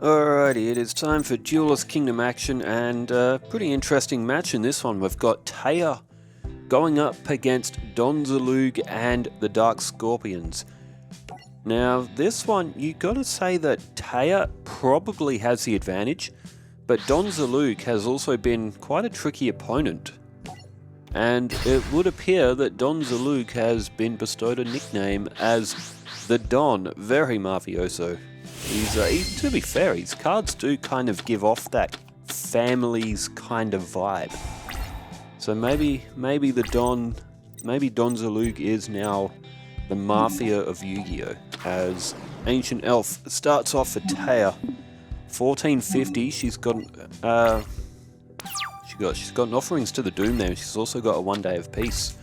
Alrighty, it is time for Duelist Kingdom action, and a pretty interesting match in this one. We've got Taya going up against Don Zaloog and the Dark Scorpions. Now, this one, you gotta say that Taya probably has the advantage, but Don Zaloog has also been quite a tricky opponent. And it would appear that Don Zaloog has been bestowed a nickname as the Don, very mafioso. To be fair, his cards do kind of give off that family's kind of vibe. So maybe Don Zaloog is now the mafia of Yu-Gi-Oh! As Ancient Elf starts off for Taya. 1450, she's got offerings to the Doom there. She's also got a 1 Day of Peace.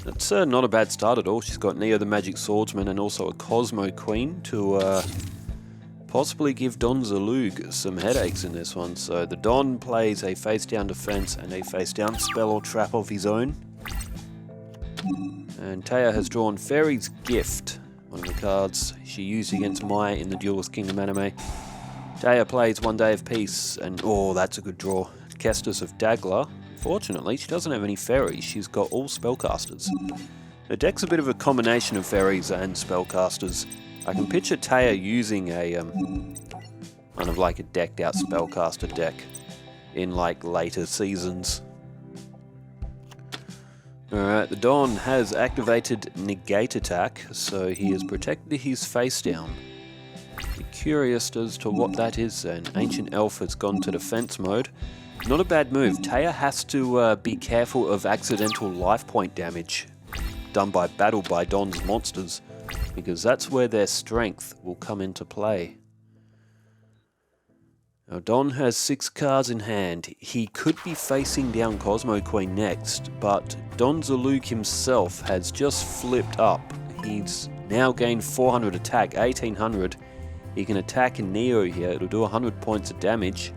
That's not a bad start at all. She's got Neo the Magic Swordsman and also a Cosmo Queen to possibly give Don Zaloog some headaches in this one. So the Don plays a face-down defense and a face-down spell or trap of his own. And Taya has drawn Fairy's Gift, one of the cards she used against Maya in the Duelist Kingdom anime. Taya plays 1 Day of Peace, and oh, that's a good draw. Kestis of Dagla. Fortunately, she doesn't have any fairies, she's got all spellcasters. The deck's a bit of a combination of fairies and spellcasters. I can picture Taya using a kind of like a decked out spellcaster deck in like later seasons. Alright, the Don has activated Negate Attack, so he has protected his face down. Be curious as to what that is then. Ancient Elf has gone to defense mode. Not a bad move. Taya has to be careful of accidental life point damage done by battle by Don's monsters, because that's where their strength will come into play. Now Don has 6 cards in hand. He could be facing down Cosmo Queen next, but Don Zaloog himself has just flipped up. He's now gained 400 attack, 1800. He can attack Neo here, it'll do 100 points of damage.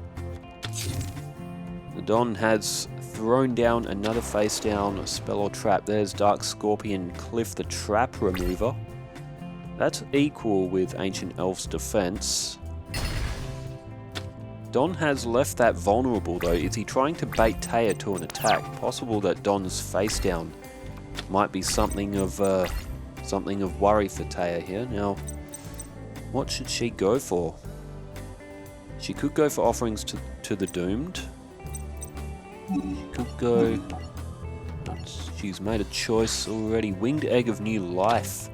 The Don has thrown down another face down spell or trap. There's Dark Scorpion Cliff the Trap Remover. That's equal with Ancient Elf's defense. Don has left that vulnerable though. Is he trying to bait Taya to an attack? Possible that Don's face down might be something of worry for Taya here. Now, what should she go for? She could go for offerings to the Doomed. She could go... She's made a choice already. Winged Egg of New Life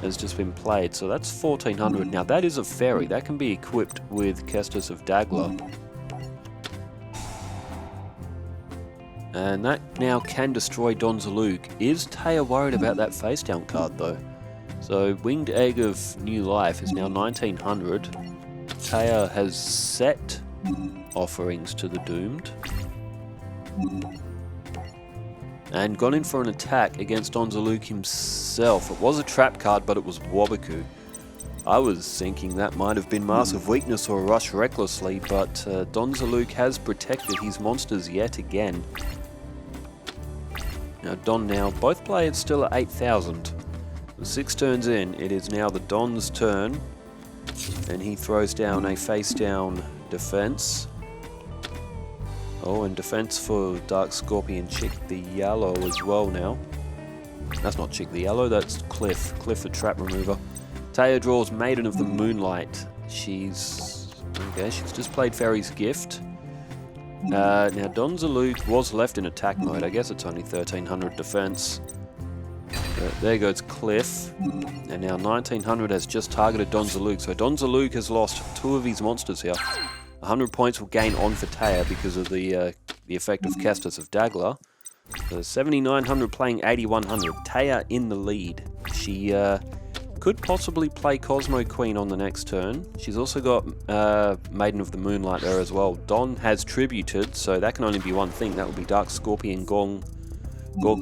has just been played, so that's 1400. Now that is a fairy. That can be equipped with Kestis of Dagla. And that now can destroy Don Zaloog. Is Taya worried about that face down card though? So Winged Egg of New Life is now 1900. Taya has set offerings to the Doomed and gone in for an attack against Don Zaloog himself. It was a trap card, but it was Wabaku. I was thinking that might have been Mask of Weakness or Rush Recklessly, but Don Zaloog has protected his monsters yet again. Now both players still at 8,000. 6 turns in, it is now the Don's turn, and he throws down a face-down defense. Oh, and defense for Dark Scorpion Chick the Yellow as well now. That's not Chick the Yellow, that's Cliff the Trap Remover. Taya draws Maiden of the Moonlight. She's just played Fairy's Gift. Now Don Zaloog was left in attack mode. I guess it's only 1300 defense. There goes Cliff, and now 1900 has just targeted Don Zaloog. So Don Zaloog has lost 2 of his monsters here. 100 points will gain on for Taya because of the effect of Kestis of Dagla. So 7900 playing 8100. Taya in the lead. She could possibly play Cosmo Queen on the next turn. She's also got Maiden of the Moonlight there as well. Don has tributed, so that can only be one thing. That would be Dark Scorpion Gorg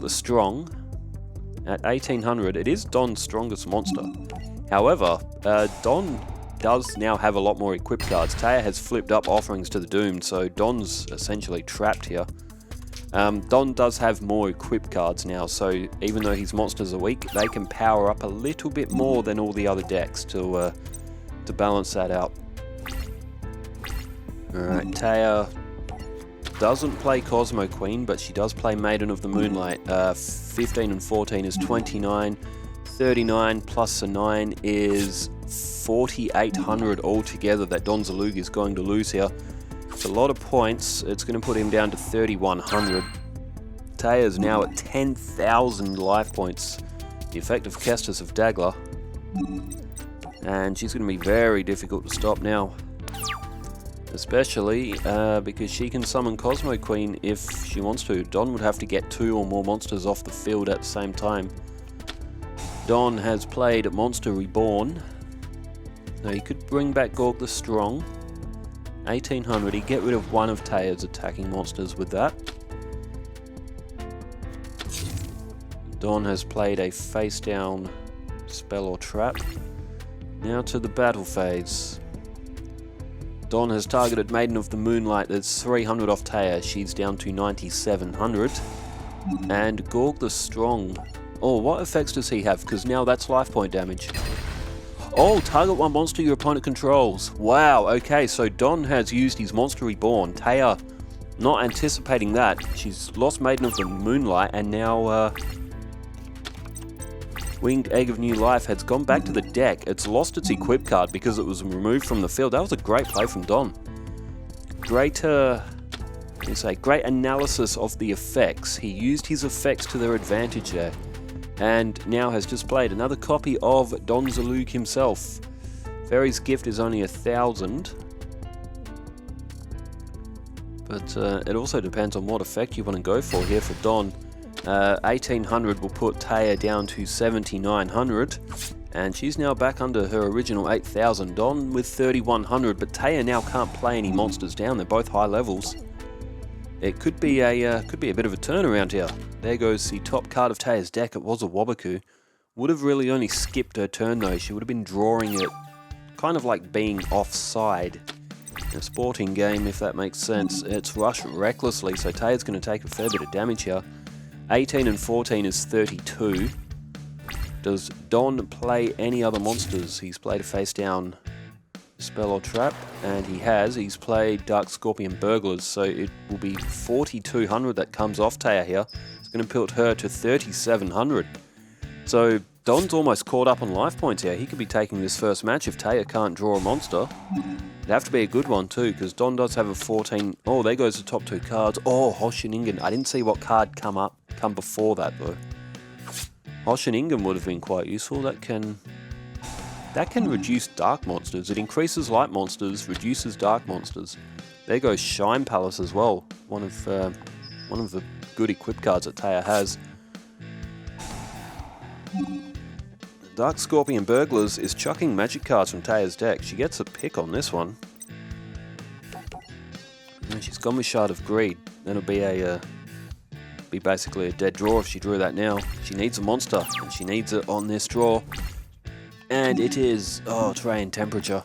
the Strong. At 1800, it is Don's strongest monster. However, Don does now have a lot more equipped cards. Taya has flipped up offerings to the Doomed, so Don's essentially trapped here. Don does have more equipped cards now, so even though his monsters are weak, they can power up a little bit more than all the other decks to balance that out. Alright, Taya doesn't play Cosmo Queen, but she does play Maiden of the Moonlight. 15 and 14 is 29. 39 plus a 9 is 4,800 altogether that Don Zaloog is going to lose here. It's a lot of points. It's going to put him down to 3,100. Taya's now at 10,000 life points. The effect of Kestis of Dagla. And she's going to be very difficult to stop now. Especially because she can summon Cosmo Queen if she wants to. Don would have to get 2 or more monsters off the field at the same time. Don has played Monster Reborn. Now he could bring back Gorg the Strong. 1,800. He'd get rid of one of Taya's attacking monsters with that. Don has played a face down spell or trap. Now to the battle phase. Don has targeted Maiden of the Moonlight. That's 300 off Taya. She's down to 9,700. And Gorg the Strong. Oh, what effects does he have? Because now that's life point damage. Oh, target one monster your opponent controls. Wow, okay, so Don has used his Monster Reborn. Taya, not anticipating that. She's lost Maiden of the Moonlight, and now Winged Egg of New Life has gone back to the deck. It's lost its equip card because it was removed from the field. That was a great play from Don. Great analysis of the effects. He used his effects to their advantage there. And now has just played another copy of Don Zaloog himself. Fairy's Gift is only 1,000. But it also depends on what effect you want to go for here for Don. 1,800 will put Taya down to 7,900. And she's now back under her original 8,000. Don with 3,100, but Taya now can't play any monsters down. They're both high levels. It could be a bit of a turnaround here. There goes the top card of Taya's deck. It was a Wabaku. Would have really only skipped her turn though. She would have been drawing it, kind of like being offside in a sporting game, if that makes sense. It's rushed recklessly, so Taya's going to take a fair bit of damage here. 18 and 14 is 32. Does Don play any other monsters? He's played a face down spell or trap, and he's played Dark Scorpion Burglars, so it will be 4,200 that comes off Taya here. It's going to put her to 3,700. So Don's almost caught up on life points here. He could be taking this first match if Taya can't draw a monster. It'd have to be a good one too, because Don does have a 14. Oh, there goes the top 2 cards. Oh, Hoshiningen. I didn't see what card come before that though. Hoshiningen would have been quite useful. That can reduce dark monsters. It increases light monsters, reduces dark monsters. There goes Shine Palace as well. One of the good equip cards that Taya has. Dark Scorpion Burglars is chucking magic cards from Taya's deck. She gets a pick on this one. And she's gone with Shard of Greed. That'll be basically a dead draw if she drew that now. She needs a monster, and she needs it on this draw. And it is, terrain temperature.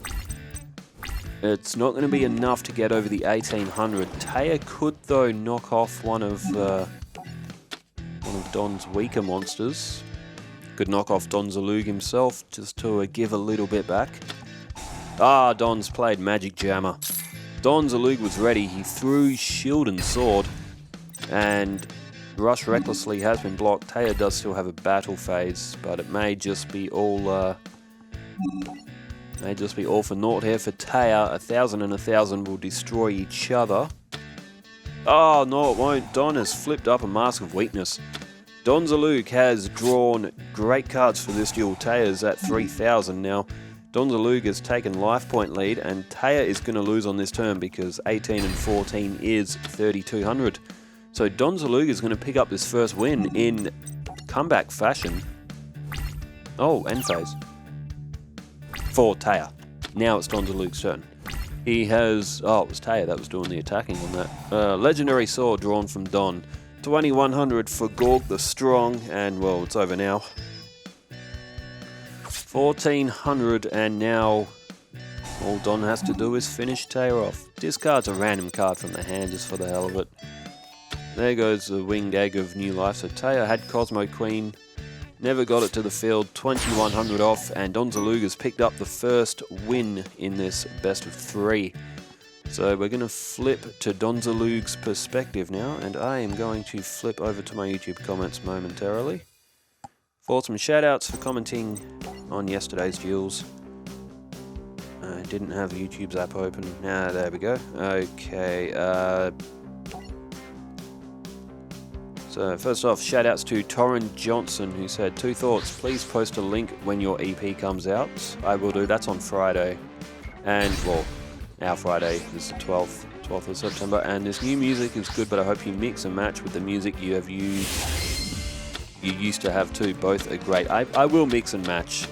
It's not going to be enough to get over the 1,800. Taya could though knock off one of Don's weaker monsters. Could knock off Don Zaloog himself just to give a little bit back. Don's played Magic Jammer. Don Zaloog was ready. He threw Shield and Sword, and Rush Recklessly has been blocked. Taya does still have a battle phase, but it may just be all for naught here for Taya. 1,000 and 1,000 will destroy each other. Oh, no, it won't. Don has flipped up a Mask of Weakness. Don Zaloog has drawn great cards for this duel. Taya's at 3,000 now. Don Zaloog has taken life point lead, and Taya is going to lose on this turn because 18 and 14 is 3,200. So Don Zaloog is going to pick up this first win in comeback fashion. Oh, end phase. For Taya. Now it's Don Zaloog's turn. He has... Oh, it was Taya that was doing the attacking on that. Legendary Sword drawn from Don. 2,100 for Gorg the Strong, and well, it's over now. 1,400, and now all Don has to do is finish Taya off. Discards a random card from the hand just for the hell of it. There goes the Winged Egg of New Life. So Taya had Cosmo Queen, never got it to the field, 2,100 off, and Don Zaloog has picked up the first win in this best of 3. So we're going to flip to Don Zaloog's perspective now, and I am going to flip over to my YouTube comments momentarily. For some shoutouts for commenting on yesterday's duels. I didn't have YouTube's app open. Ah, there we go. Okay, so first off, shoutouts to Torrin Johnson, who said, 2 thoughts, please post a link when your EP comes out. I will do, that's on Friday. And, well, our Friday is the 12th of September, and this new music is good, but I hope you mix and match with the music you used to have too. Both are great. I will mix and match.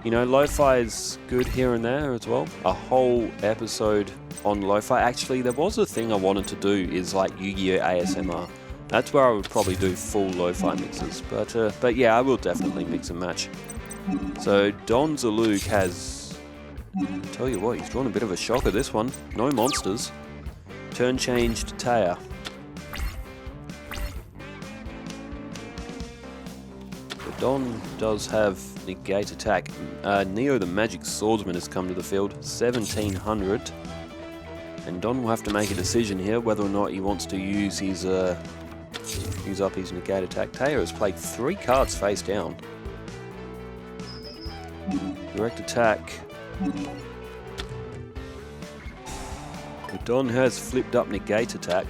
You know, lo-fi is good here and there as well. A whole episode on lo-fi. Actually, there was a thing I wanted to do, is like Yu-Gi-Oh! ASMR. That's where I would probably do full lo-fi mixes. But yeah, I will definitely mix and match. So Don Zaloog has, tell you what, he's drawn a bit of a shocker this one. No monsters. Turn change to Taya. Don does have negate attack. Neo the Magic Swordsman has come to the field, 1700. And Don will have to make a decision here whether or not he wants to use his use up his negate attack. Taya has played 3 cards face down. Direct attack. But Don has flipped up negate attack.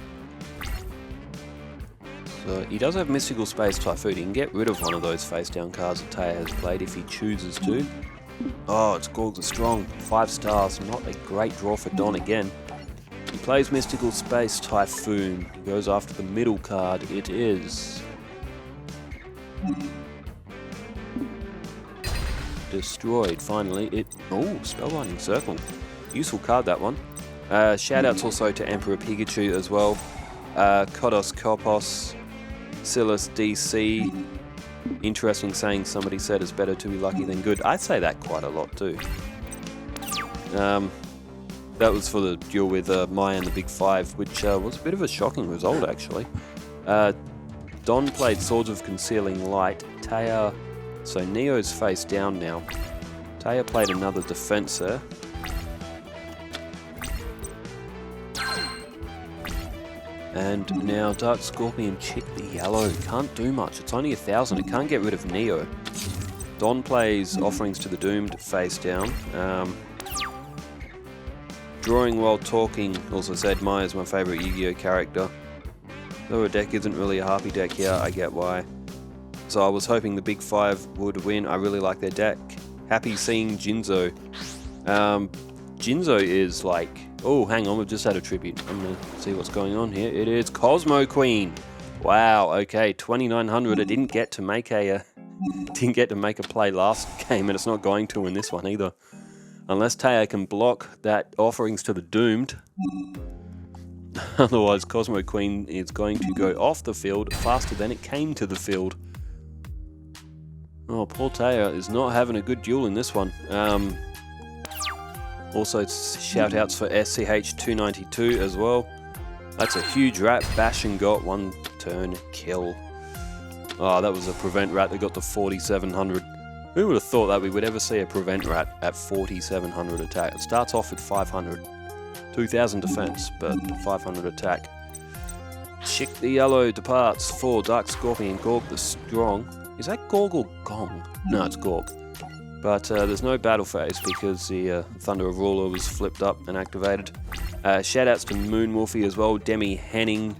So he does have Mystical Space Typhoon. He can get rid of one of those face-down cards that Taya has played if he chooses to. Oh, it's Gorgs are strong. 5 stars. Not a great draw for Don again. He plays Mystical Space Typhoon. He goes after the middle card. It is destroyed, finally. Oh, Spellbinding Circle. Useful card, that one. Shoutouts also to Emperor Pikachu as well. Kodos Kopos. Silas DC. Interesting saying, somebody said it's better to be lucky than good. I say that quite a lot too. That was for the duel with Maya and the Big Five, which was a bit of a shocking result actually. Don played Swords of Concealing Light. Taya, so Neo's face down now. Taya played another Defensor. And now Dark Scorpion chipped the yellow. Can't do much. It's only 1,000. It can't get rid of Neo. Don plays Offerings to the Doomed face down. Drawing while talking. Also said Maya's my favourite Yu-Gi-Oh character. Though her deck isn't really a harpy deck here, I get why. So I was hoping the Big Five would win. I really like their deck. Happy seeing Jinzo. Jinzo is like... Oh, hang on, we've just had a tribute. I'm going to see what's going on here. It is Cosmo Queen. Wow, okay, 2,900. I didn't get to make a play last game, and it's not going to in this one either. Unless Taya can block that Offerings to the Doomed. Otherwise, Cosmo Queen is going to go off the field faster than it came to the field. Oh, poor Taya is not having a good duel in this one. Also, shout-outs for SCH292 as well. That's a huge rat. Bash and got 1 turn kill. Oh, that was a Prevent Rat that got to 4,700. Who would have thought that we would ever see a Prevent Rat at 4,700 attack? It starts off with 500. 2,000 defense, but 500 attack. Chick the Yellow departs for Dark Scorpion. Gorg the Strong. Is that Gorg or Gong? No, it's Gorg. But there's no battle phase because the Thunder of Ruler was flipped up and activated. Shoutouts to Moon Wolfie as well, Demi Henning,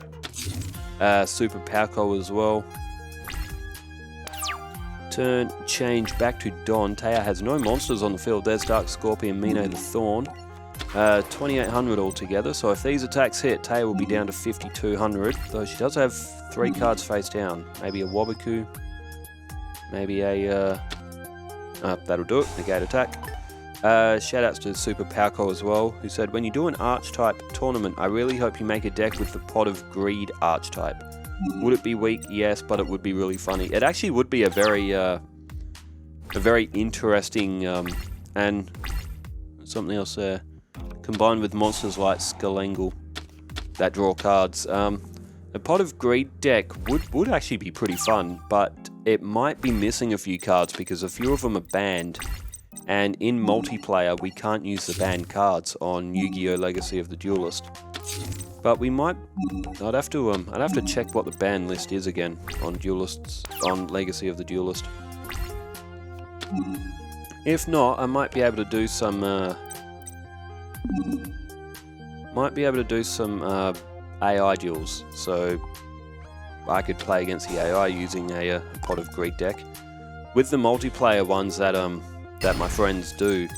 Super Palco as well. Turn change back to Don. Taya has no monsters on the field. There's Dark Scorpion, Mino the Thorn. 2,800 altogether, so if these attacks hit, Taya will be down to 5,200, though she does have 3 cards face down. Maybe a Wabaku, maybe a... that'll do it, negate attack. Shoutouts to Super Palco as well, who said, when you do an Archetype tournament, I really hope you make a deck with the Pot of Greed Archetype. Would it be weak? Yes, but it would be really funny. It actually would be a very interesting, and something else there, combined with monsters like Skullengel that draw cards. A Pot of Greed deck would actually be pretty fun, but it might be missing a few cards because a few of them are banned. and in multiplayer we can't use the banned cards on Yu-Gi-Oh! Legacy of the Duelist. But we might. I'd have to check what the ban list is again on Duelists on Legacy of the Duelist. If not, I might be able to do some. AI duels, so I could play against the AI using a Pot of Greed deck. With the multiplayer ones that my friends do,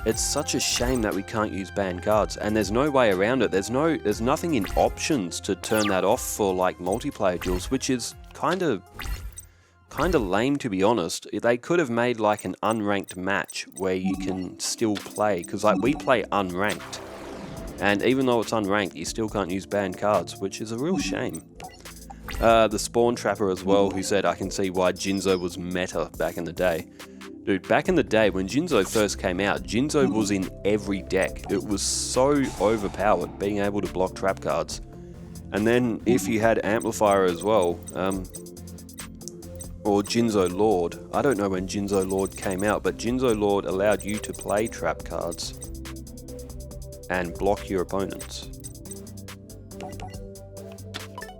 it's such a shame that we can't use banned cards, and there's no way around it. There's nothing in options to turn that off for like multiplayer duels, which is kind of lame, to be honest. They could have made like an unranked match where you can still play, because like we play unranked. And even though it's unranked, you still can't use banned cards, which is a real shame. The Spawn Trapper as well, who said, I can see why Jinzo was meta back in the day. Dude, back in the day, when Jinzo first came out, Jinzo was in every deck. It was so overpowered, being able to block trap cards. And then, if you had Amplifier as well, or Jinzo Lord, I don't know when Jinzo Lord came out, but Jinzo Lord allowed you to play trap cards and block your opponents.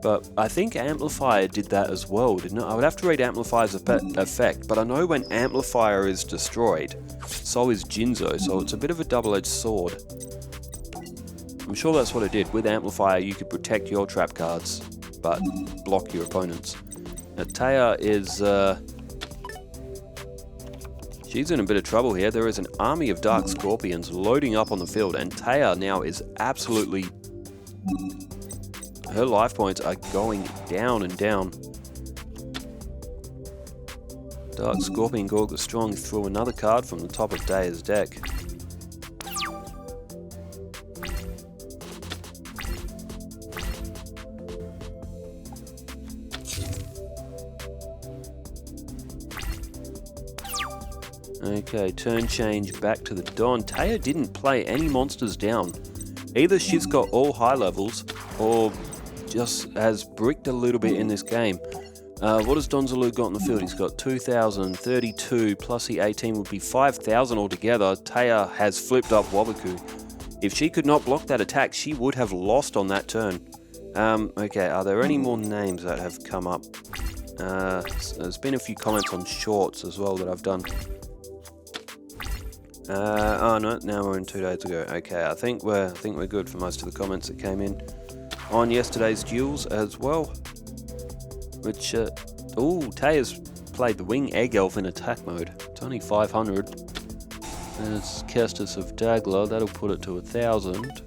But I think Amplifier did that as well, didn't it? I would have to read Amplifier's effect, but I know when Amplifier is destroyed, so is Jinzo, so it's a bit of a double-edged sword. I'm sure that's what it did. With Amplifier, you could protect your trap cards, but block your opponents. Now, Taya is... she's in a bit of trouble here. There is an army of Dark Scorpions loading up on the field, and Taya now is absolutely... her life points are going down and down. Dark Scorpion Gorg the Strong threw another card from the top of Taya's deck. Okay, turn change back to the Don. Taya didn't play any monsters down. Either she's got all high levels, or just has bricked a little bit in this game. What has Don Zaloog got on the field? He's got 2,032 plus the 18 would be 5,000 altogether. Taya has flipped up Wabaku. If she could not block that attack, she would have lost on that turn. Okay, are there any more names that have come up? There's been a few comments on shorts as well that I've done. Oh no, now we're in 2 days ago. Okay, I think we're good for most of the comments that came in on yesterday's duels as well. Which, Taya's played the Wing Egg Elf in attack mode. It's only 500. And it's Kestis of Dagla, that'll put it to 1,000.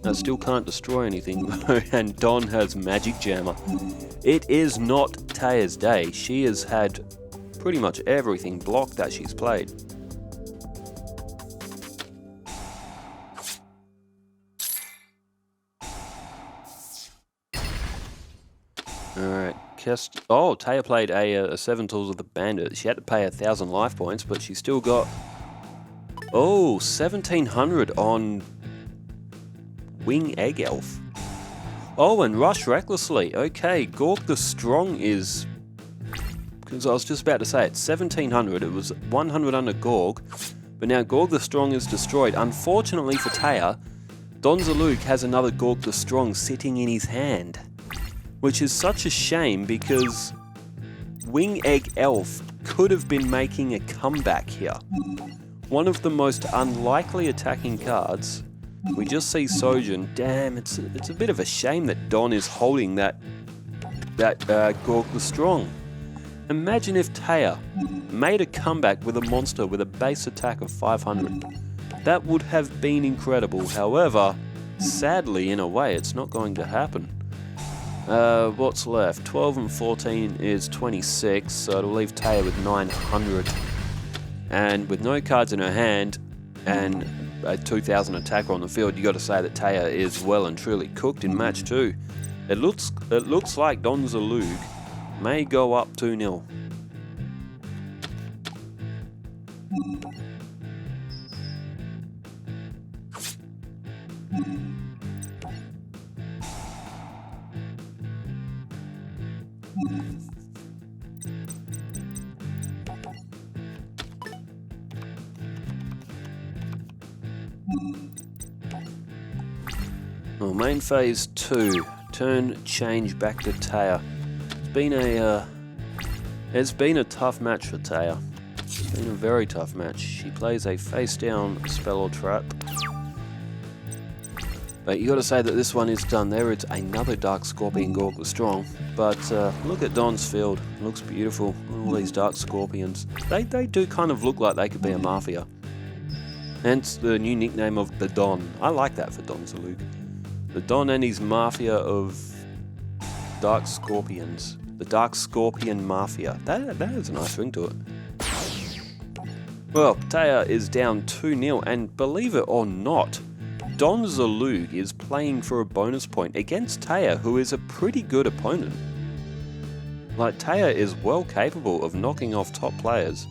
That still can't destroy anything though, and Don has Magic Jammer. It is not Taya's day. She has had pretty much everything blocked that she's played. Alright, Taya played a 7 Tools of the Bandit. She had to pay 1,000 life points, but she still got 1,700 on Wing Egg Elf. Oh, and Rush Recklessly. Okay, Gork the Strong is... because I was just about to say it's 1,700. It was 100 under Gorg, but now Gorg the Strong is destroyed. Unfortunately for Taya, Don Zaloog has another Gork the Strong sitting in his hand, which is such a shame because Wing Egg Elf could have been making a comeback here. One of the most unlikely attacking cards. We just see Sojin. Damn, it's a bit of a shame that Don is holding that Gork the Strong. Imagine if Taya made a comeback with a monster with a base attack of 500. That would have been incredible. However, sadly, in a way, it's not going to happen. What's left? 12 and 14 is 26, so it'll leave Taya with 900. And with no cards in her hand, and a 2,000 attacker on the field, you got to say that Taya is well and truly cooked in match 2. It looks like Don Zaloog may go up 2-0. Well, main phase 2. Turn change back to Taya. It's been a tough match for Taya. It's been a very tough match. She plays a face down spell or trap. But you gotta say that this one is done. There it's another Dark Scorpion Gorgler Strong. But look at Don's field. It looks beautiful. All these Dark Scorpions. They do kind of look like they could be a mafia. Hence the new nickname of the Don. I like that for Don Zaloog. The Don and his mafia of Dark Scorpions. The Dark Scorpion Mafia. That has a nice ring to it. Well, Taya is down 2-0, and believe it or not, Don Zaloog is playing for a bonus point against Taya, who is a pretty good opponent. Like, Taya is well capable of knocking off top players.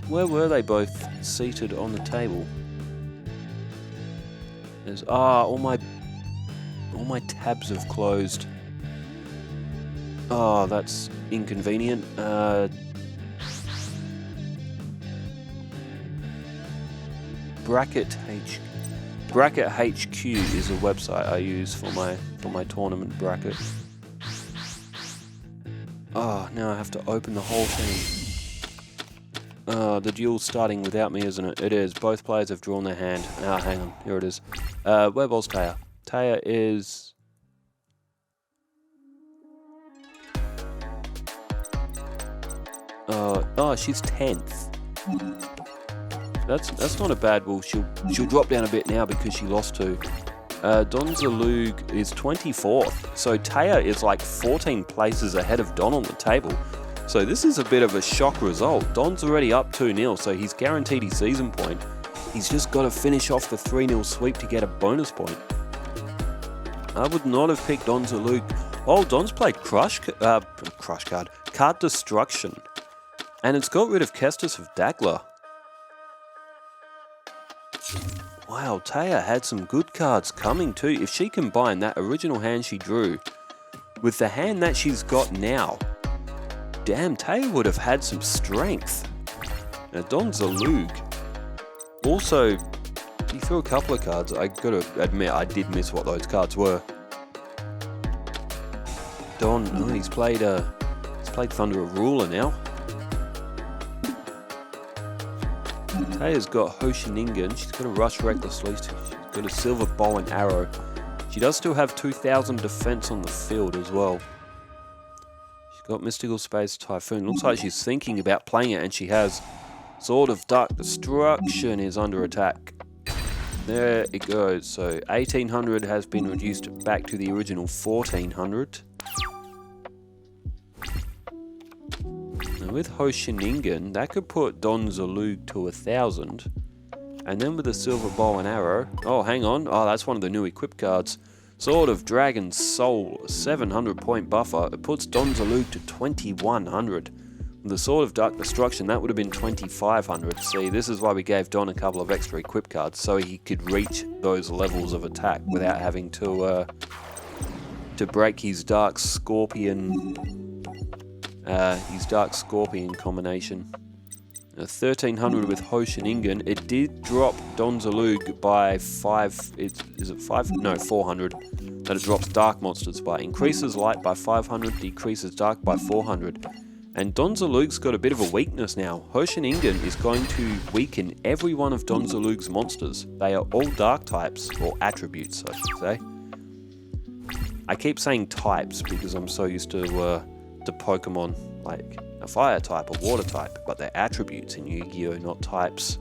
Where were they both seated on the table? There's all my tabs have closed. Oh, that's inconvenient. Bracket HQ is a website I use for my tournament bracket. Oh, now I have to open the whole thing. The duel's starting without me, isn't it? It is. Both players have drawn their hand. Hang on. Here it is. Where was Taya? Taya is... she's 10th. That's not a bad rule. She'll drop down a bit now because she lost to. Don Zaloog is 24th, so Taya is like 14 places ahead of Don on the table. So this is a bit of a shock result. Don's already up 2-0, so he's guaranteed his season point. He's just got to finish off the 3-0 sweep to get a bonus point. I would not have picked Don Zaloog. Oh, Don's played Card Destruction. And it's got rid of Kestis of Dagler. Wow, Taya had some good cards coming too. If she combined that original hand she drew with the hand that she's got now, damn, Taya would have had some strength. Now, Don Zaloog also, he threw a couple of cards. I gotta admit, I did miss what those cards were. Don, he's played Thunder of Ruler now. Taya's got Hoshiningen, she's got a Rush Recklessly, she's got a Silver Bow and Arrow. She does still have 2000 defense on the field as well. She's got Mystical Space Typhoon. Looks like she's thinking about playing it, and she has. Sword of Dark Destruction is under attack. There it goes. So 1800 has been reduced back to the original 1400. With Hoshiningen, that could put Don Zaloog to 1000. And then with the Silver Bow and Arrow... Oh, hang on. Oh, that's one of the new equip cards. Sword of Dragon's Soul, 700 point buffer. It puts Don Zaloog to 2100. With the Sword of Dark Destruction, that would have been 2500. See, this is why we gave Don a couple of extra equip cards, so he could reach those levels of attack without having to break his Dark Scorpion... his Dark Scorpion combination. 1300 with Hoshiningen. It did drop Don Zaloog by 5. Is it 5? No, 400. That it drops Dark Monsters by. Increases Light by 500, decreases Dark by 400. And Don Zaloog's got a bit of a weakness now. Hoshiningen is going to weaken every one of Don Zaloog's monsters. They are all Dark types, or attributes, I should say. I keep saying types because I'm so used to Pokemon, like a fire type, a water type, but they're attributes in Yu-Gi-Oh, not types.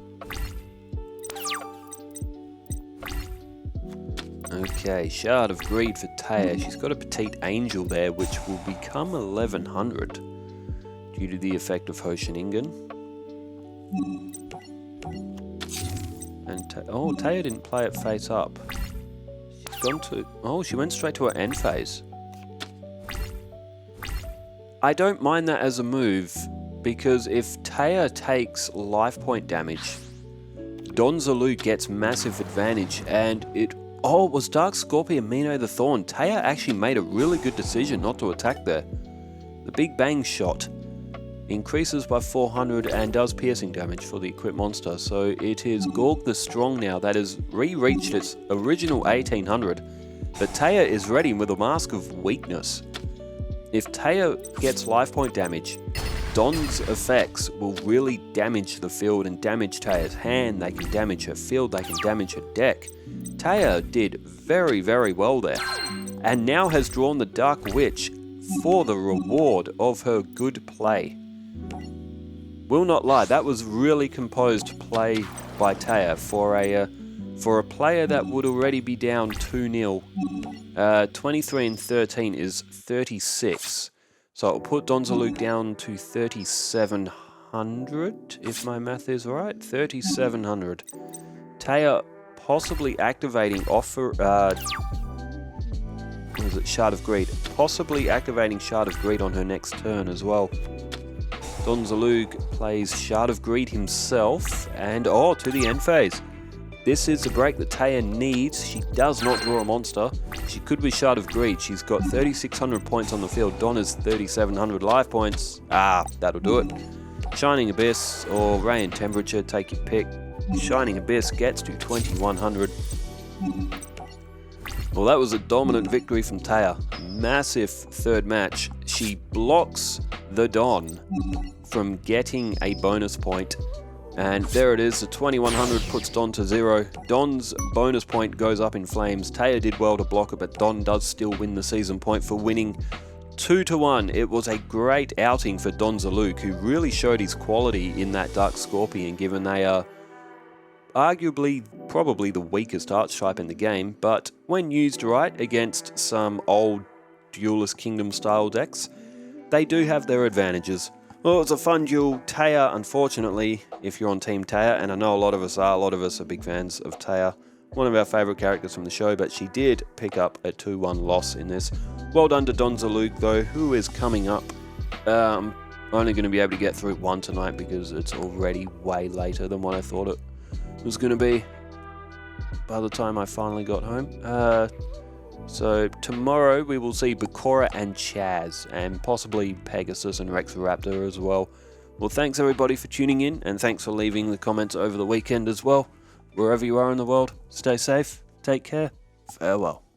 Okay, Shard of Greed for Taya. She's got a Petite Angel there, which will become 1100 due to the effect of Hoshiningen. And Taya didn't play it face up. She's gone to... Oh, she went straight to her end phase. I don't mind that as a move, because if Taya takes life point damage, Don Zaloog gets massive advantage, and it... Oh, it was Dark Scorpion Mino the Thorn. Taya actually made a really good decision not to attack there. The Big Bang shot. increases by 400 and does piercing damage for the equipped monster. So it is Gorg the Strong now that has re-reached its original 1800, but Taya is ready with a Mask of Weakness. If Taya gets life point damage, Don's effects will really damage the field and damage Taya's hand. They can damage her field, they can damage her deck. Taya did very, very well there, and now has drawn the Dark Witch for the reward of her good play. Will not lie, that was really composed play by Taya for a player that would already be down 2-0. 23 and 13 is 36. So it'll put Don Zaloog down to 3,700, if my math is right. 3,700. Taya possibly activating Shard of Greed. Possibly activating Shard of Greed on her next turn as well. Don Zaloog plays Shard of Greed himself, and to the end phase. This is the break that Taya needs. She does not draw a monster. She could be Shard of Greed. She's got 3,600 points on the field. Don has 3,700 life points. That'll do it. Shining Abyss or Ray and Temperature, take your pick. Shining Abyss gets to 2,100. Well, that was a dominant victory from Taya. Massive third match. She blocks the Don from getting a bonus point. And there it is, the 2,100 puts Don to 0. Don's bonus point goes up in flames. Taya did well to block it, but Don does still win the season point for winning 2-1. It was a great outing for Don Zaloog, who really showed his quality in that Dark Scorpion, given they are arguably probably the weakest archetype in the game, but when used right against some old Duelist Kingdom style decks, they do have their advantages. Well, it was a fun duel. Taya, unfortunately, if you're on Team Taya, and I know a lot of us are big fans of Taya, one of our favourite characters from the show, but she did pick up a 2-1 loss in this. Well done to Don Zaloog, though, who is coming up. I'm only going to be able to get through one tonight because it's already way later than what I thought it was going to be by the time I finally got home. So tomorrow we will see Bakura and Chaz, and possibly Pegasus and Rex Raptor as well. Well, thanks everybody for tuning in, and thanks for leaving the comments over the weekend as well. Wherever you are in the world, stay safe, take care, farewell.